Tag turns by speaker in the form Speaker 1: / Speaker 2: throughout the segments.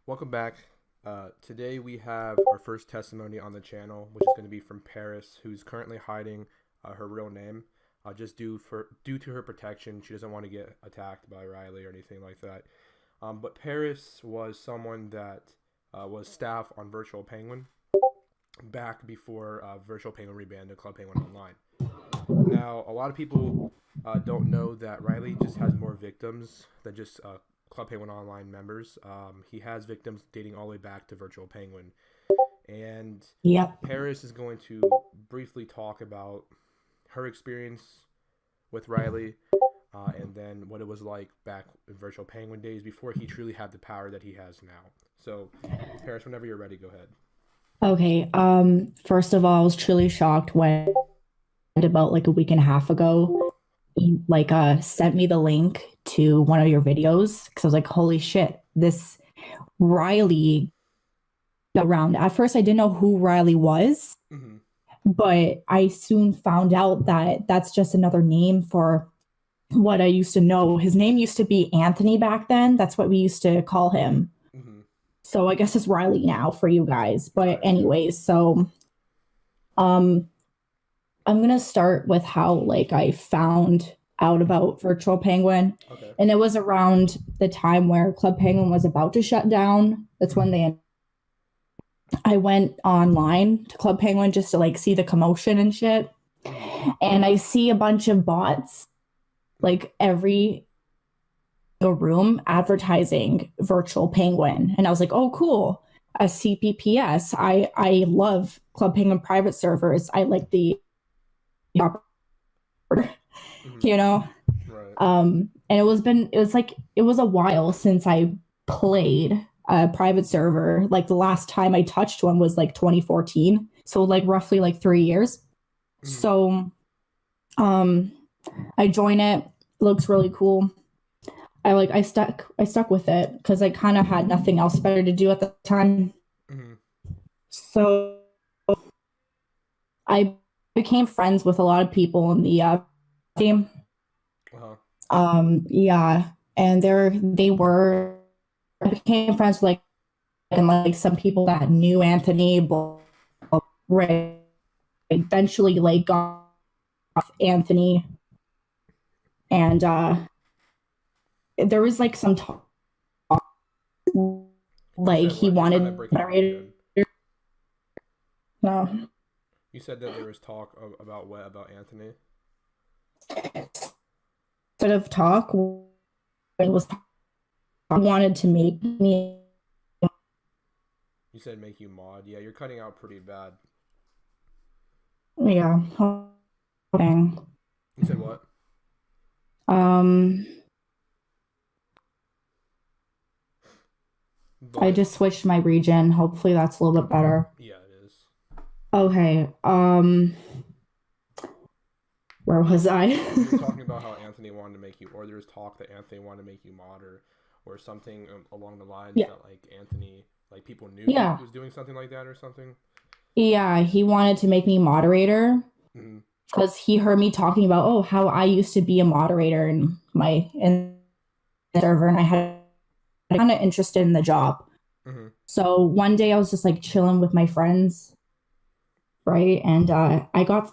Speaker 1: Welcome back. Today we have our first testimony on the channel, which is going to be from Paris, who's currently hiding her real name, just due to her protection. She doesn't want to get attacked by Riley or anything like that. But Paris was someone that was staff on Virtual Penguin back before Virtual Penguin rebranded Club Penguin Online. Now, a lot of people don't know that Riley just has more victims than just Club Penguin Online members. He has victims dating all the way back to Virtual Penguin. And
Speaker 2: Yep.
Speaker 1: Paris is going to briefly talk about her experience with Riley and then what it was like back in Virtual Penguin days before he truly had the power that he has now. So, Paris, whenever you're ready, go ahead.
Speaker 2: Okay. First of all, I was truly shocked when about like a week and a half ago, you sent me the link to one of your videos because I was like, holy shit, this Riley around. At first, I didn't know who Riley was,
Speaker 1: Mm-hmm.
Speaker 2: but I soon found out that that's just another name for what I used to know. His name used to be Anthony back then. That's what we used to call him.
Speaker 1: Mm-hmm.
Speaker 2: So I guess it's Riley now for you guys. But
Speaker 1: Right, yeah.
Speaker 2: anyways, so um I'm gonna start with how I found out about Virtual Penguin.
Speaker 1: Okay.
Speaker 2: And it was around the time where Club Penguin was about to shut down. That's when I went online to Club Penguin just to see the commotion and shit.
Speaker 1: Mm-hmm.
Speaker 2: And I see a bunch of bots every room advertising Virtual Penguin. And I was like, oh cool. A CPPS. I love Club Penguin private servers. I like the
Speaker 1: Mm-hmm.
Speaker 2: you know.
Speaker 1: Right.
Speaker 2: And it was a while since I played a private server. Like the last time I touched one was 2014. So roughly 3 years.
Speaker 1: Mm-hmm.
Speaker 2: So I join it. Looks really cool. I stuck with it because I kind of had nothing else better to do at the time.
Speaker 1: Mm-hmm.
Speaker 2: So I became friends with a lot of people in the game. Yeah, and I became friends with some people that knew Anthony, but eventually got off Anthony, and there was some talk he wanted moderator. No.
Speaker 1: You said that there was talk about what about Anthony?
Speaker 2: Sort of talk it was wanted to make me.
Speaker 1: You said make you mod. Yeah, you're cutting out pretty bad.
Speaker 2: Yeah.
Speaker 1: You said what?
Speaker 2: Um, I
Speaker 1: But
Speaker 2: just switched my region. Hopefully that's a little bit better.
Speaker 1: yeah, it is.
Speaker 2: Okay. Where was I?
Speaker 1: You were talking about how Anthony wanted to make you, or there's talk that Anthony wanted to make you mod, or something along the lines
Speaker 2: Yeah.
Speaker 1: that Anthony, people knew
Speaker 2: Yeah.
Speaker 1: he was doing something like that or something.
Speaker 2: Yeah, he wanted to make me moderator
Speaker 1: Mm-hmm.
Speaker 2: because he heard me talking about how I used to be a moderator in the server, and I had kind of interested in the job.
Speaker 1: Mm-hmm.
Speaker 2: So one day I was just chilling with my friends, right? And I got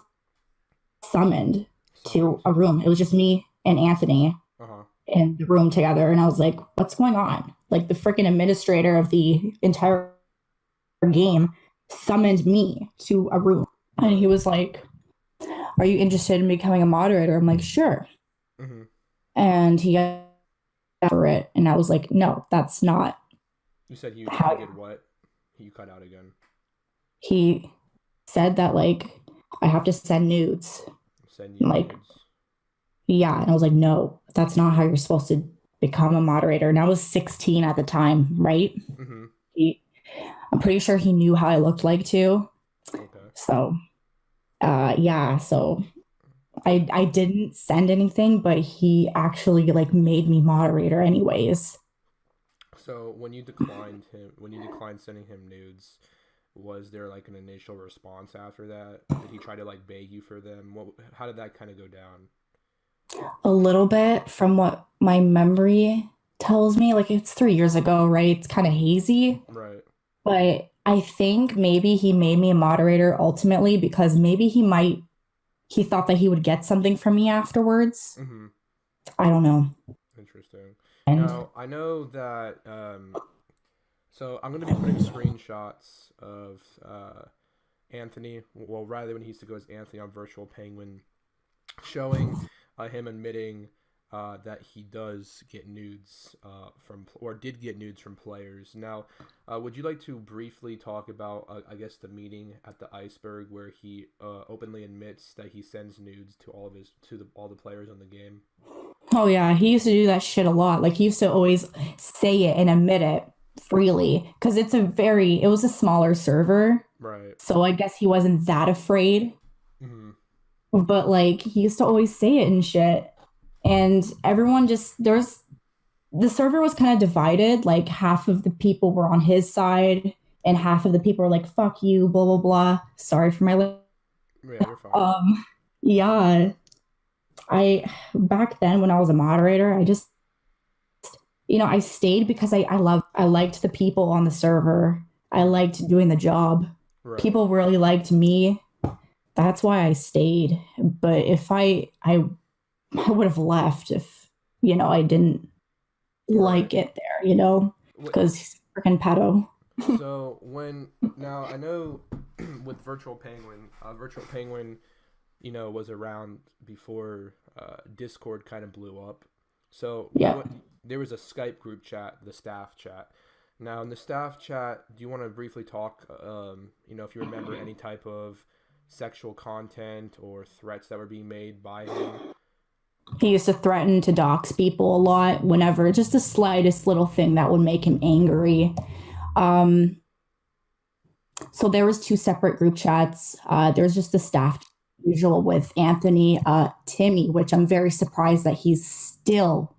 Speaker 2: summoned to a room. It was just me and Anthony
Speaker 1: Uh-huh.
Speaker 2: in the room together. And I was like, what's going on? The freaking administrator of the entire game summoned me to a room. And he was like, are you interested in becoming a moderator? I'm like, sure.
Speaker 1: Mm-hmm.
Speaker 2: And he got for it. And I was like, no, that's not.
Speaker 1: You said you did what? You cut out again.
Speaker 2: He said that I have to send nudes.
Speaker 1: Send you nudes.
Speaker 2: Yeah. And I was like, no, that's not how you're supposed to become a moderator. And I was 16 at the time, right?
Speaker 1: Mm-hmm.
Speaker 2: I'm pretty sure he knew how I looked like too.
Speaker 1: Okay.
Speaker 2: So, yeah. So I didn't send anything, but he actually made me moderator anyways.
Speaker 1: So when you declined sending him nudes, was there an initial response after that? Did he try to beg you for them? How did that kind of go down?
Speaker 2: A little bit from what my memory tells me, like it's 3 years ago, right? It's kind of hazy,
Speaker 1: Right.
Speaker 2: but I think maybe he made me a moderator ultimately because maybe he thought that he would get something from me afterwards.
Speaker 1: Mm-hmm.
Speaker 2: I don't know.
Speaker 1: Interesting.
Speaker 2: And
Speaker 1: Now I know that. So I'm going to be putting screenshots of Anthony. Well, rather when he used to go as Anthony on Virtual Penguin, showing him admitting that he does get nudes from or did get nudes from players. Now, would you like to briefly talk about, I guess, the meeting at the Iceberg where he openly admits that he sends nudes to all the players on the game?
Speaker 2: oh yeah, he used to do that shit a lot. Like he used to always say it and admit it freely because it was a smaller server.
Speaker 1: Right.
Speaker 2: So I guess he wasn't that afraid,
Speaker 1: Mm-hmm.
Speaker 2: but like he used to always say it and shit. And everyone just there's the server was kind of divided. Like half of the people were on his side and half of the people were like, fuck you, blah blah blah. Sorry for my
Speaker 1: Yeah, you're fine.
Speaker 2: yeah. I back then when I was a moderator, I just I stayed because I liked the people on the server. I
Speaker 1: Mm-hmm.
Speaker 2: liked doing the job.
Speaker 1: Right.
Speaker 2: People really liked me. That's why I stayed. But if I would have left if I didn't
Speaker 1: Right.
Speaker 2: like it there,
Speaker 1: Wait,
Speaker 2: because he's freaking pedo.
Speaker 1: so when now I know with Virtual Penguin, was around before Discord kind of blew up. So
Speaker 2: Yeah.
Speaker 1: there was a Skype group chat, the staff chat. Now in the staff chat, do you want to briefly talk, if you remember any type of sexual content or threats that were being made by him?
Speaker 2: He used to threaten to dox people a lot whenever just the slightest little thing that would make him angry. Um, so there was two separate group chats. There's just the staff usual with Anthony, Timmy, which I'm very surprised that he's still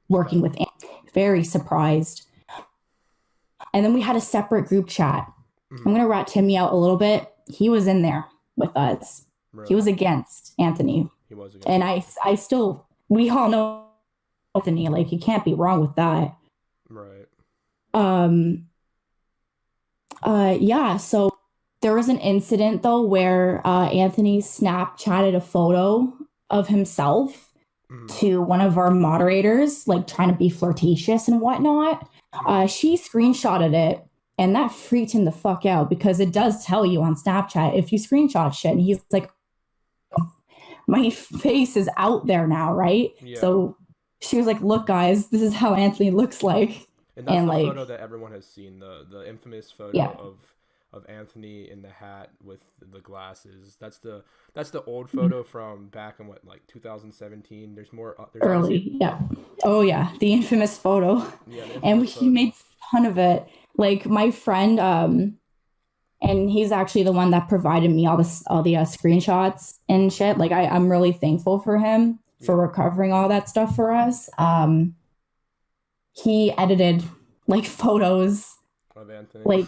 Speaker 2: working
Speaker 1: Surprised.
Speaker 2: with. Very surprised. And then we had a separate group chat. I'm
Speaker 1: Mm-hmm.
Speaker 2: gonna rat Timmy out a little bit. He was in there with us. He
Speaker 1: Really?
Speaker 2: was against Anthony,
Speaker 1: He was against
Speaker 2: and
Speaker 1: Anthony.
Speaker 2: I still we all know Anthony. Like you can't be wrong with that.
Speaker 1: Right.
Speaker 2: Um, yeah, so there was an incident though where Anthony Snapchatted a photo of himself
Speaker 1: Mm-hmm.
Speaker 2: to one of our moderators, like trying to be flirtatious and whatnot.
Speaker 1: Mm-hmm.
Speaker 2: She screenshotted it, and that freaked him the fuck out because it does tell you on Snapchat if you screenshot shit. And he's like, my face is out there now, right?
Speaker 1: Yeah.
Speaker 2: So she was like, look, guys, this is how Anthony looks like.
Speaker 1: And that's
Speaker 2: And
Speaker 1: the
Speaker 2: like,
Speaker 1: photo that everyone has seen, the infamous photo
Speaker 2: yeah.
Speaker 1: of Anthony in the hat with the glasses. That's the old photo from back in what, like 2017. There's more. There's obviously,
Speaker 2: Early. Yeah. Oh yeah, the infamous photo.
Speaker 1: yeah, the
Speaker 2: And
Speaker 1: infamous
Speaker 2: he made
Speaker 1: photo.
Speaker 2: fun of it. Like my friend and he's actually the one that provided me all the screenshots and shit. Like I'm really thankful for him for
Speaker 1: Yeah,
Speaker 2: recovering all that stuff for us. He edited like photos
Speaker 1: of Anthony.
Speaker 2: like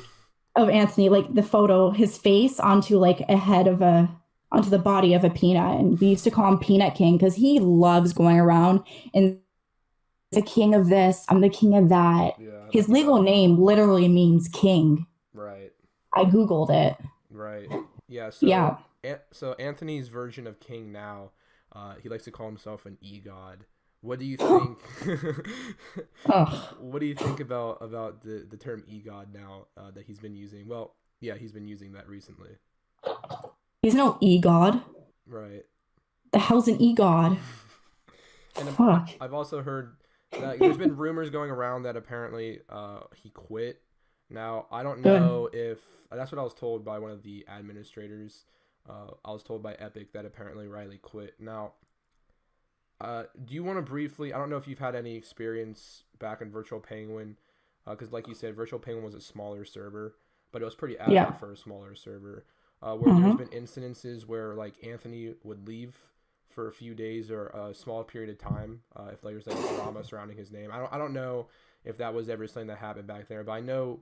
Speaker 2: of Anthony, like the photo, his face onto like a head of a onto the body of a peanut. And we used to call him Peanut King because he loves going around and the king of this, I'm the king of that.
Speaker 1: Yeah,
Speaker 2: His
Speaker 1: that's the
Speaker 2: legal
Speaker 1: best.
Speaker 2: name literally means king.
Speaker 1: Right,
Speaker 2: I Googled it.
Speaker 1: right. Yeah.
Speaker 2: Yeah.
Speaker 1: So Anthony's version of King now, he likes to call himself an e-god. What do you think?
Speaker 2: Ugh.
Speaker 1: What do you think about the term e-god now that he's been using? Well, yeah, he's been using that recently.
Speaker 2: He's no e god.
Speaker 1: Right.
Speaker 2: The hell's an e god?
Speaker 1: And
Speaker 2: Fuck.
Speaker 1: I've also heard that there's been rumors going around that apparently he quit. Now, I don't
Speaker 2: Good.
Speaker 1: know if that's what I was told by one of the administrators. I was told by Epic that apparently Riley quit. Now, do you want to briefly? I don't know if you've had any experience back in Virtual Penguin, because like you said, Virtual Penguin was a smaller server, but it was pretty
Speaker 2: Yeah.
Speaker 1: active for a smaller server. Where there's
Speaker 2: Mm-hmm.
Speaker 1: been incidences where like Anthony would leave for a few days or a small period of time if there's like drama surrounding his name. I don't know if that was ever something that happened back there, but I know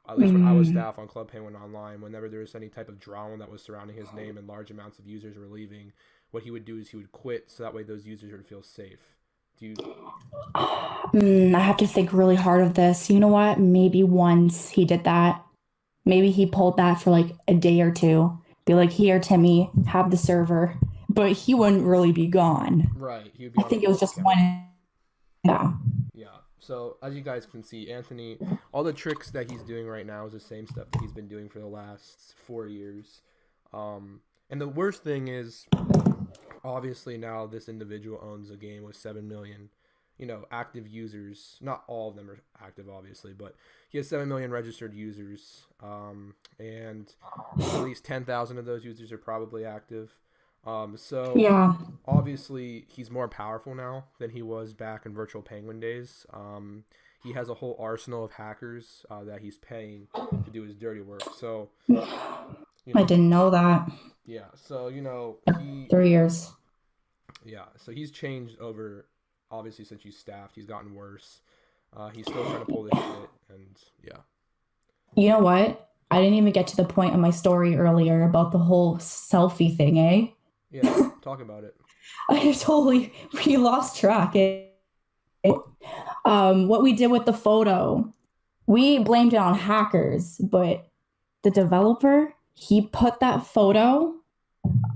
Speaker 1: at least when I was
Speaker 2: Mm.
Speaker 1: staff on Club Penguin Online, whenever there was any type of drama that was surrounding his name and large amounts of users were leaving, what he would do is he would quit so that way those users would feel safe. Do you?
Speaker 2: I have to think really hard of this. You know what? Maybe once he did that. Maybe he pulled that for like a day or two. Be like, here, Timmy, have the server. But he wouldn't really be gone.
Speaker 1: Right, he would be
Speaker 2: I
Speaker 1: on a
Speaker 2: think it was
Speaker 1: full
Speaker 2: just
Speaker 1: account.
Speaker 2: one. Yeah.
Speaker 1: Yeah. So as you guys can see, Anthony, all the tricks that he's doing right now is the same stuff that he's been doing for the last 4 years. And the worst thing is, obviously now this individual owns a game with 7 million, active users. Not all of them are active, obviously, but he has 7 million registered users, and at least 10,000 of those users are probably active. So
Speaker 2: Yeah.
Speaker 1: obviously he's more powerful now than he was back in Virtual Penguin days. He has a whole arsenal of hackers that he's paying to do his dirty work. So you
Speaker 2: I
Speaker 1: know,
Speaker 2: didn't know that.
Speaker 1: yeah. So he
Speaker 2: 3 years.
Speaker 1: yeah. So he's changed over. Obviously, since he's staffed, he's gotten worse. He's still trying to pull this shit, and yeah,
Speaker 2: You know what? I didn't even get to the point of my story earlier about the whole selfie thing, eh?
Speaker 1: yeah. Talk about it.
Speaker 2: I totally we lost track. What we did with the photo, we blamed it on hackers, but the developer, he put that photo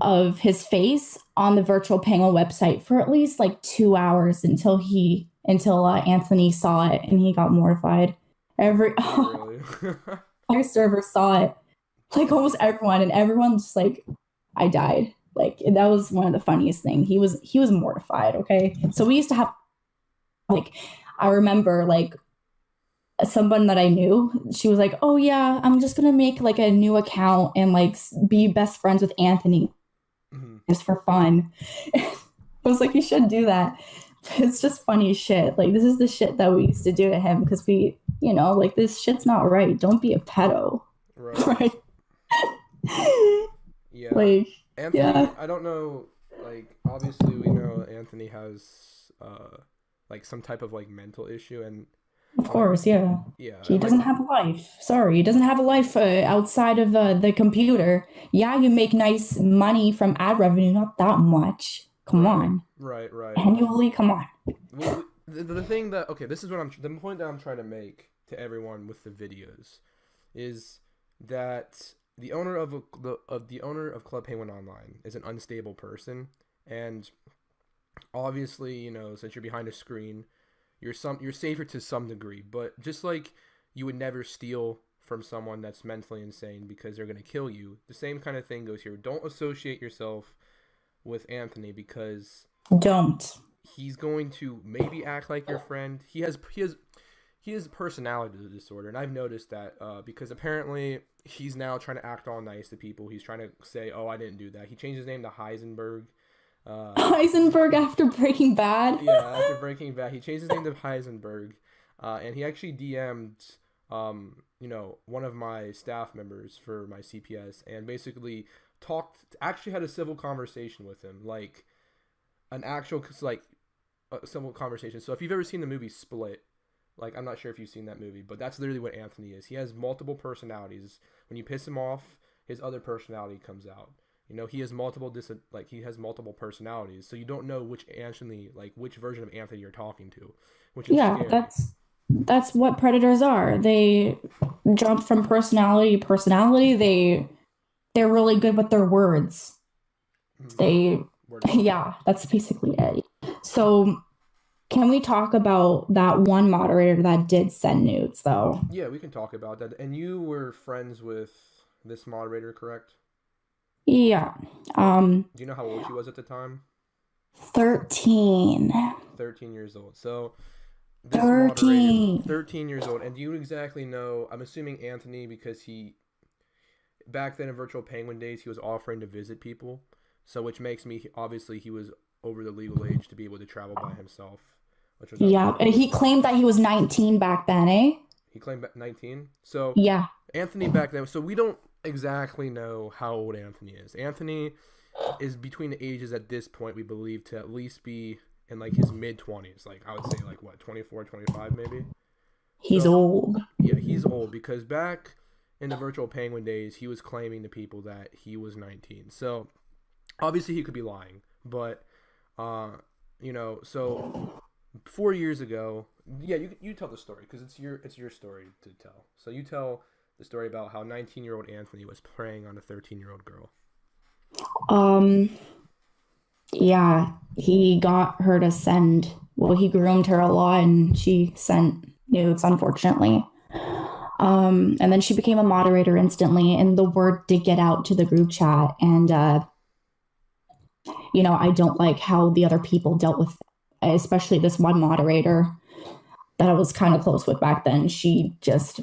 Speaker 2: of his face on the Virtual Penguin website for at least like 2 hours until Anthony saw it and he got mortified. Every
Speaker 1: Really?
Speaker 2: our server saw it, like almost everyone, and everyone's just like, I died. Like that was one of the funniest things. He was mortified. Okay, so we used to have like, I remember like someone that I knew, she was like, "Oh yeah, I'm just gonna make like a new account and like be best friends with Anthony
Speaker 1: Mhm.
Speaker 2: just for fun." I was like, "You should do that." It's just funny shit. Like this is the shit that we used to do to him because we, like this shit's not right. Don't be a pedo,
Speaker 1: Right.
Speaker 2: right?
Speaker 1: Yeah.
Speaker 2: Like,
Speaker 1: Anthony,
Speaker 2: yeah,
Speaker 1: I don't know. Like, obviously, we know Anthony has like some type of like mental issue, and
Speaker 2: of
Speaker 1: like,
Speaker 2: course, yeah.
Speaker 1: yeah,
Speaker 2: He
Speaker 1: and like,
Speaker 2: doesn't have a life. Sorry, he doesn't have a life outside of the computer. Yeah, you make nice money from ad revenue, not that much. Come
Speaker 1: right,
Speaker 2: on.
Speaker 1: right.
Speaker 2: Annually, come on.
Speaker 1: Well, the thing that okay, this is what the point that I'm trying to make to everyone with the videos is that the owner of Club Penguin Online is an unstable person, and obviously, since you're behind a screen, you're safer to some degree, but just like you would never steal from someone that's mentally insane because they're going to kill you, the same kind of thing goes here. Don't associate yourself with Anthony because
Speaker 2: Don't.
Speaker 1: he's going to maybe act like your friend. He has personality disorder, and I've noticed that because apparently he's now trying to act all nice to people. He's trying to say, "Oh, I didn't do that." He changed his name to Heisenberg.
Speaker 2: Heisenberg after Breaking Bad.
Speaker 1: Yeah, after Breaking Bad, he changed his name to Heisenberg, and he actually DM'd, one of my staff members for my CPS, and basically actually had a civil conversation with him, like an actual, like, a civil conversation. So if you've ever seen the movie Split, like, I'm not sure if you've seen that movie, but that's literally what Anthony is. He has multiple personalities. When you piss him off, his other personality comes out. He has multiple personalities, so you don't know which Anthony, like which version of Anthony you're talking to, which is
Speaker 2: Yeah,
Speaker 1: scary.
Speaker 2: that's what predators are. They jump from personality to personality. They're really good with their words. They
Speaker 1: Word is bond.
Speaker 2: yeah, that's basically it. So can we talk about that one moderator that did send nudes though?
Speaker 1: Yeah, we can talk about that. And you were friends with this moderator, correct?
Speaker 2: Yeah.
Speaker 1: And
Speaker 2: Um
Speaker 1: do you know how old she was at the time?
Speaker 2: 13.
Speaker 1: 13 years old. So this moderator,
Speaker 2: 13.
Speaker 1: 13 years old. And do you exactly know? I'm assuming Anthony, because back then in Virtual Penguin days, he was offering to visit people. So, which makes me, obviously, he was over the legal age to be able to travel by himself, which was
Speaker 2: Yeah, and he claimed that he was 19 back then, eh?
Speaker 1: he claimed 19. So,
Speaker 2: Yeah.
Speaker 1: Anthony back then, so we don't exactly know how old Anthony is. Anthony is between the ages at this point, we believe, to at least be in like his mid 20s. Like, I would say, like, what, 24, 25 maybe?
Speaker 2: He's
Speaker 1: So,
Speaker 2: old.
Speaker 1: yeah, he's old because back in the Virtual Penguin days, he was claiming to people that he was 19. So, obviously, he could be lying, but, so 4 years ago. Yeah, you tell the story because it's your story to tell. So you tell the story about how 19-year-old Anthony was preying on a 13-year-old girl.
Speaker 2: Um, yeah, he got her to send, well, he groomed her a lot and she sent nudes, unfortunately. And then she became a moderator instantly, and the word did get out to the group chat. And, I don't like how the other people dealt with, especially this one moderator that I was kind of close with back then. She just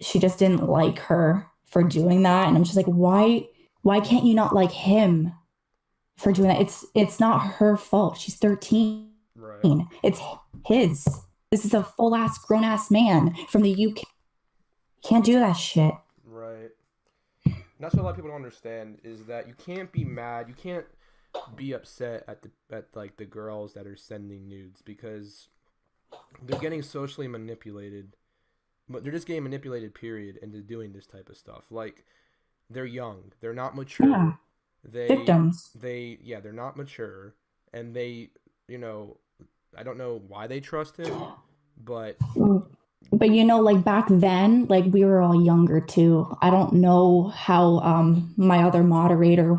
Speaker 2: didn't like her for doing that. And I'm just like, why can't you not like him for doing that? It's not her fault. She's 13.
Speaker 1: Right.
Speaker 2: It's his. This is a full ass grown ass man from the UK. Can't do that shit.
Speaker 1: Right. And that's what a lot of people don't understand is that you can't be mad. You can't be upset at like the girls that are sending nudes because they're getting socially manipulated. But they're just getting manipulated, period, into doing this type of stuff. Like they're young, they're not
Speaker 2: Yeah.
Speaker 1: mature. They
Speaker 2: Victims.
Speaker 1: yeah, they're not mature, and you know, I don't know why they trust him, but
Speaker 2: But like back then, like we were all younger too. I don't know how my other moderator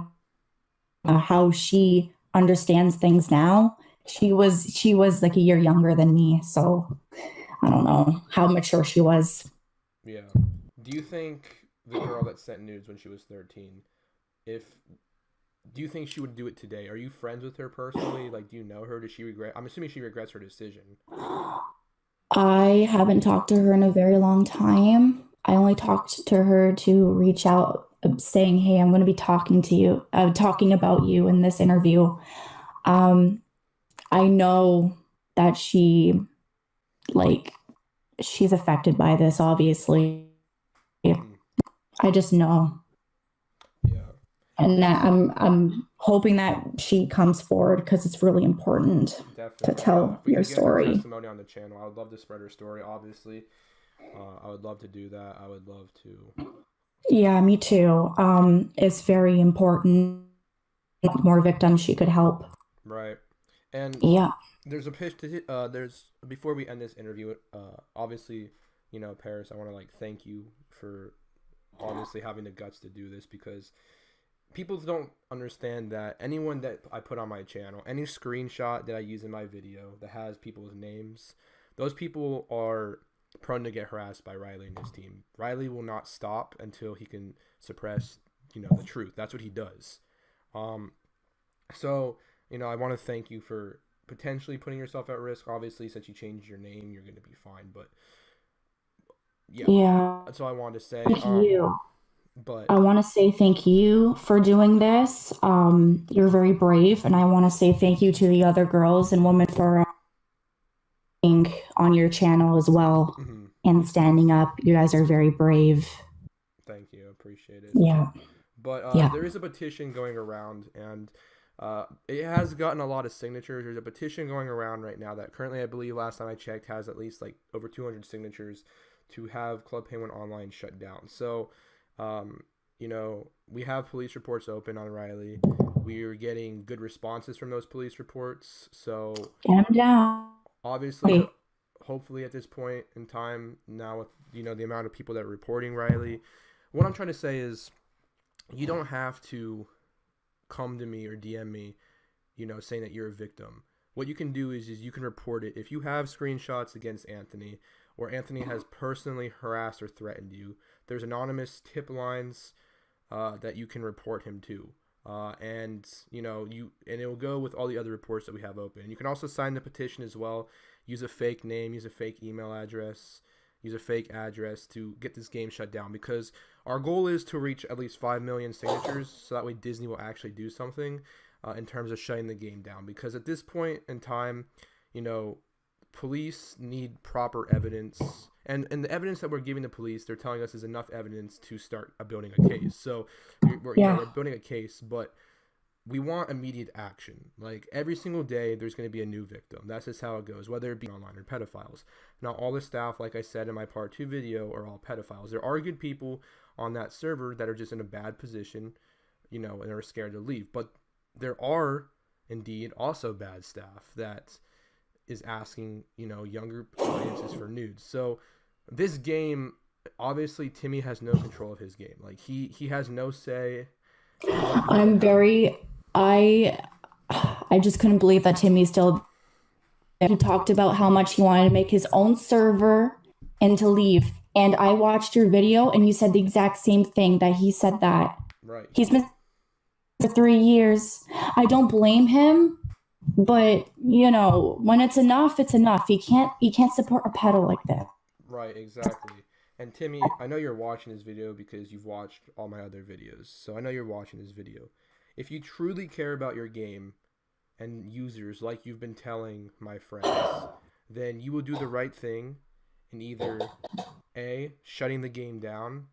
Speaker 2: how she understands things now. She was like a year younger than me, so I don't know how mature she was.
Speaker 1: yeah. Do you think the girl that sent nudes when she was 13, if do you think she would do it today? Are you friends with her personally? Like, do you know her? Does she regret? I'm assuming she regrets her decision.
Speaker 2: I haven't talked to her in a very long time. I only talked to her to reach out saying, "Hey, I'm going to be talking to you, talking about you in this interview." Um, I know that like, she's affected by this, obviously.
Speaker 1: Hmm.
Speaker 2: I just know.
Speaker 1: Yeah,
Speaker 2: And that I'm hoping that she comes forward because it's really important to
Speaker 1: definitely. Yeah,
Speaker 2: tell
Speaker 1: if we
Speaker 2: your
Speaker 1: can get her
Speaker 2: story.
Speaker 1: testimony on the channel, I would love to spread her story. Obviously, I would love to do that. I would love to.
Speaker 2: Yeah, me too. It's very important. More victims she could help.
Speaker 1: Right. And
Speaker 2: Yeah.
Speaker 1: there's a pitch to there's before we end this interview. Obviously, Paris, I want to like thank you for obviously having the guts to do this because people don't understand that anyone that I put on my channel, any screenshot that I use in my video that has people's names, those people are prone to get harassed by Riley and his team. Riley will not stop until he can suppress, the truth. That's what he does. Um, so, I want to thank you for potentially putting yourself at risk. Obviously, since you changed your name, you're going to be fine. But yeah,
Speaker 2: Yeah.
Speaker 1: that's all I wanted to say.
Speaker 2: Thank you.
Speaker 1: But
Speaker 2: I want to say thank you for doing this. You're very brave, and I want to say thank you to the other girls and women for being on your channel as well
Speaker 1: mhm,
Speaker 2: and standing up. You guys are very brave.
Speaker 1: thank you, appreciate it.
Speaker 2: Yeah.
Speaker 1: But
Speaker 2: Yeah.
Speaker 1: there is a petition going around, and it has gotten a lot of signatures. There's a petition going around right now that currently, I believe, last time I checked, has at least like over 200 signatures to have Club Penguin Online shut down. So, we have police reports open on Riley. We are getting good responses from those police reports. So,
Speaker 2: Get him down.
Speaker 1: obviously, hopefully, at this point in time, now with the amount of people that are reporting Riley, what I'm trying to say is, you don't have to come to me or DM me, saying that you're a victim. What you can do is you can report it. If you have screenshots against Anthony or Anthony has personally harassed or threatened you, there's anonymous tip lines that you can report him to. And it will go with all the other reports that we have open. You can also sign the petition as well. Use a fake name, use a fake email address, use a fake address to get this game shut down because our goal is to reach at least 5 million signatures so that way Disney will actually do something in terms of shutting the game down. Because at this point in time, police need proper evidence. And the evidence that we're giving the police, they're telling us is enough evidence to start building a case. So we're building a case, but we want immediate action. Like every single day, there's going to be a new victim. That's just how it goes, whether it be online or pedophiles. Now, all the staff, like I said in my part 2 video, are all pedophiles. There are good people on that server that are just in a bad position, and are scared to leave. But there are indeed also bad staff that is asking, younger audiences for nudes. So this game, obviously, Timmy has no control of his game. Like he has no say.
Speaker 2: I'm very I I just couldn't believe that Timmy still. He talked about how much he wanted to make his own server and to leave. And I watched your video and you said the exact same thing, that he said that.
Speaker 1: Right.
Speaker 2: He's been for 3 years. I don't blame him, but when it's enough, it's enough. You can't support a pedal like that.
Speaker 1: Right, exactly. And Timmy, I know you're watching this video because you've watched all my other videos. So I know you're watching this video. If you truly care about your game and users like you've been telling my friends, then you will do the right thing in either A, shutting the game down,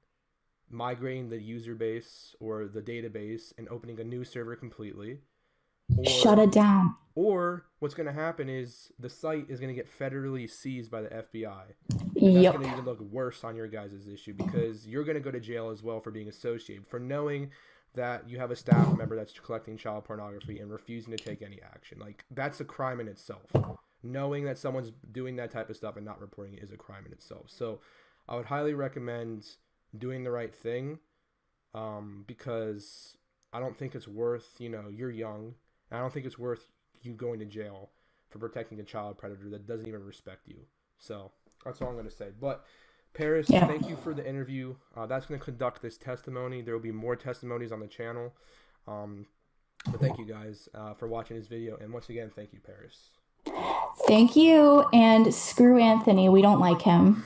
Speaker 1: migrating the user base or the database and opening a new server completely.
Speaker 2: Shut it down.
Speaker 1: Or what's going to happen is the site is going to get federally seized by the FBI. And that's
Speaker 2: Yep.
Speaker 1: going to even look worse on your guys' issue because you're going to go to jail as well for being associated, for knowing that you have a staff member that's collecting child pornography and refusing to take any action. Like, that's a crime in itself. Knowing that someone's doing that type of stuff and not reporting it is a crime in itself. So I would highly recommend doing the right thing, because I don't think it's worth, you're young, and I don't think it's worth you going to jail for protecting a child predator that doesn't even respect you. So that's all I'm going to say. But Paris,
Speaker 2: Yeah.
Speaker 1: thank you for the interview. That's going to conduct this testimony. There will be more testimonies on the channel. But thank you guys for watching this video. And once again, thank you, Paris.
Speaker 2: Thank you. And screw Anthony. We don't like him.